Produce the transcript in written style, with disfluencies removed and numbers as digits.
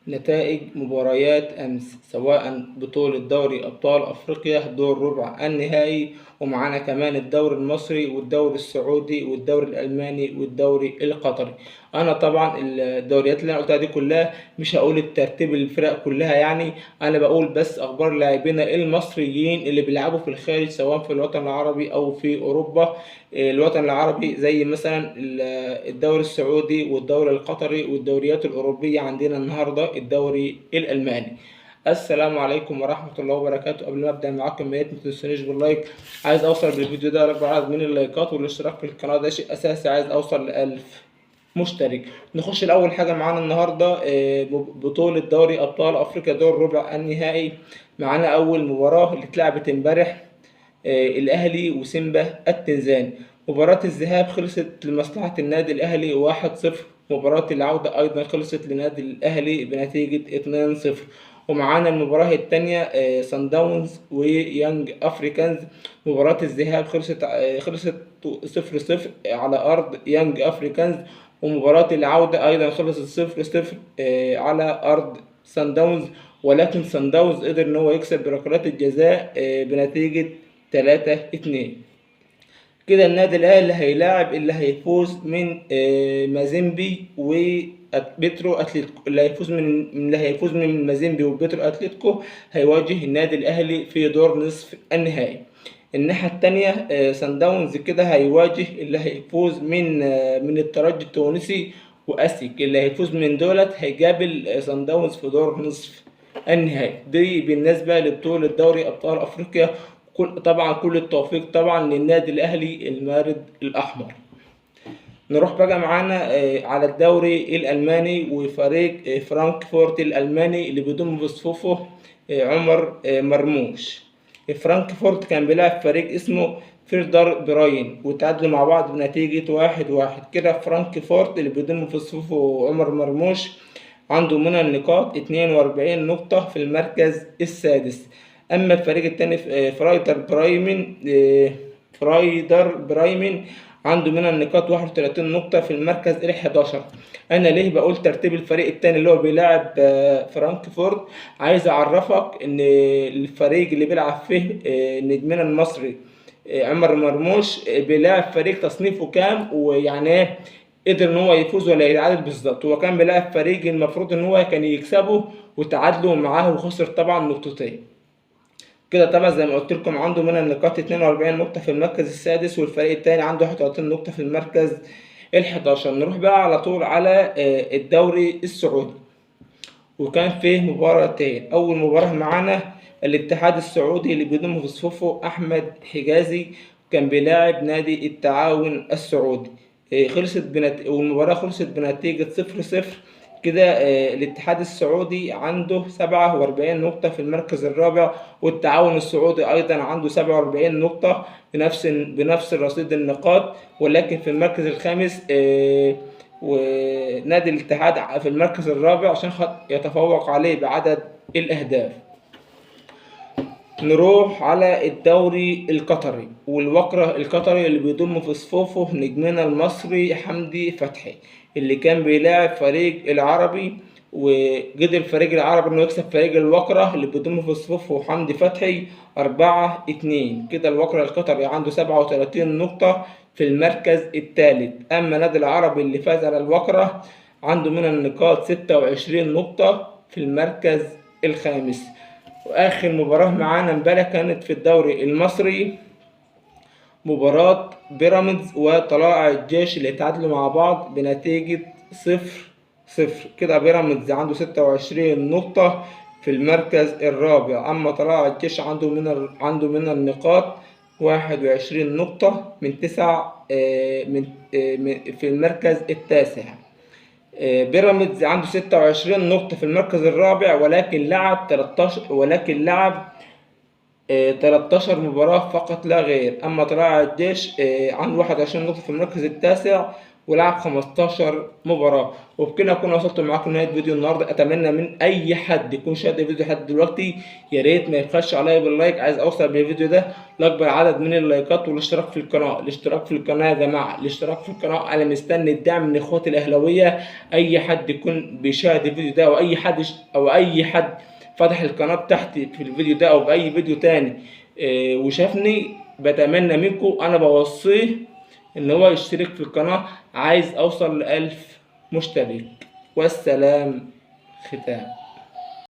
نتائج مباريات أمس، سواء بطولة دوري أبطال أفريقيا دور ربع النهائي، ومعانا كمان الدوري المصري والدوري السعودي والدوري الألماني والدوري القطري. أنا طبعا الدوريات اللي أنا قلتها دي كلها مش هقول الترتيب الفرق كلها، يعني أنا بقول بس أخبار لاعبينا المصريين اللي بيلعبوا في الخارج، سواء في الوطن العربي أو في أوروبا. الوطن العربي زي مثلا الدوري السعودي والدوري القطري، والدوريات الأوروبية عندنا النهاردة الدوري الألماني. السلام عليكم ورحمة الله وبركاته. قبل ما أبدأ معاكم يا ريت ما تنسونيش باللايك، عايز أوصل بالفيديو ده لأكبر عدد من اللايكات، والاشتراك في القناة ده شيء أساسي، عايز أوصل ل1000 مشترك. نخش الأول حاجة معانا النهاردة بطولة دوري أبطال أفريقيا دور ربع النهائي. معانا أول مباراة اللي اتلعبت امبارح، الأهلي وسيمبا التنزاني. مباراة الذهاب خلصت لمصلحة النادي الأهلي 1-0، مباراة العودة أيضا خلصت لنادي الأهلي بنتيجة 2-0. ومعانا المباراة التانية صن داونز ويانج أفريكانز. مباراة الذهاب خلصت 0-0 على أرض يانج أفريكانز، ومباراة العودة أيضا خلصت 0-0 على أرض صن داونز، ولكن صن داونز قدر إن هو يكسب بركلات الجزاء بنتيجة 3-2. كده النادي الاهلي هيلاعب اللي هيفوز من مازيمبي وبيترو اتلتيكو. اللي هيفوز من مازيمبي وبيترو اتلتيكو هيواجه النادي الاهلي في دور نصف النهائي. الناحية التانية سان داونز كده هيواجه اللي هيفوز من الترجي التونسي واسيك. اللي هيفوز من دولت هيقابل سان داونز في دور نصف النهائي. دي بالنسبة لبطولة دوري أبطال أفريقيا. طبعا كل التوفيق طبعا للنادي الأهلي المارد الأحمر. نروح بقى معانا على الدوري الألماني، وفريق فرانكفورت الألماني اللي بيضم في صفوفه عمر مرموش. فرانكفورت كان بيلعب فريق اسمه فيردر براين، وتعادلوا مع بعض بنتيجة 1-1. كده فرانكفورت اللي بيضم في صفوفه عمر مرموش عنده من النقاط 42 نقطة في المركز السادس. أما الفريق التاني فرايدر برايمن عنده من النقاط 31 نقطة في المركز ال11. أنا ليه بقول ترتيب الفريق التاني اللي هو بيلعب فرانكفورت؟ عايز أعرفك إن الفريق اللي بيلعب فيه نجمنا المصري عمر مرموش بيلعب فريق تصنيفه كام، ويعني ايه قدر ان هو يفوز ولا يتعادل بالظبط. هو كان بيلعب فريق المفروض ان هو كان يكسبه وتعادلوا معاه وخسر طبعا نقطتين. كده طبعا زي ما قلت لكم عنده من النقاط 42 نقطة في المركز السادس، والفريق التاني عنده 31 نقطة في المركز ال11. نروح بقى على طول على الدوري السعودي، وكان فيه مباراتين. أول مباراة معانا الاتحاد السعودي اللي بيضم في صفوفه أحمد حجازي، كان بيلاعب نادي التعاون السعودي. والمباراة خلصت بنتيجة 0-0. كده الاتحاد السعودي عنده 47 نقطة في المركز الرابع، والتعاون السعودي أيضا عنده 47 نقطة بنفس رصيد النقاط، ولكن في المركز الخامس ونادي الاتحاد في المركز الرابع عشان يتفوق عليه بعدد الأهداف. نروح على الدوري القطري والوقرة القطري اللي بيضم في صفوفه نجمنا المصري حمدي فتحي، اللي كان بيلاعب فريق العربي، وقدر فريق العربي انه يكسب فريق الوقرة اللي بيضم في صفوفه حمدي فتحي 4-2. كده الوقرة القطري عنده 37 نقطة في المركز الثالث. اما نادي العربي اللي فاز على الوقرة عنده من النقاط 26 نقطة في المركز الخامس. واخر مباراة معانا امبارح كانت في الدوري المصري، مباراة بيراميدز وطلائع الجيش اللي اتعادلوا مع بعض بنتيجة 0-0. كده بيراميدز عنده 26 نقطة في المركز الرابع، اما طلائع الجيش عنده من النقاط 21 نقطة من 9 في المركز التاسع. بيراميدز عنده 26 نقطة في المركز الرابع، ولكن لعب 13 مباراة فقط لا غير. أما طلائع الجيش عنده 21 نقطة في المركز التاسع، ولعب 15 مباراة. وبكده أكون وصلت معاكم لنهاية فيديو النهاردة. أتمنى من أي حد يكون شاهد الفيديو لحد دلوقتي يا ريت ما يبخلش عليا باللايك. عايز أوصل بالفيديو ده لأكبر عدد من اللايكات والاشتراك في القناة. الاشتراك في القناة يا جماعة، الاشتراك في القناة. أنا مستني الدعم من إخواتي الأهلاوية. أي حد يكون بيشاهد الفيديو ده أو أي حد فتح القناة بتاعتي في الفيديو ده أو بأي فيديو تاني وشافني، بتمنى منكم، أنا بوصيه إن هو يشترك في القناة. عايز أوصل ل1000 مشترك. والسلام ختام.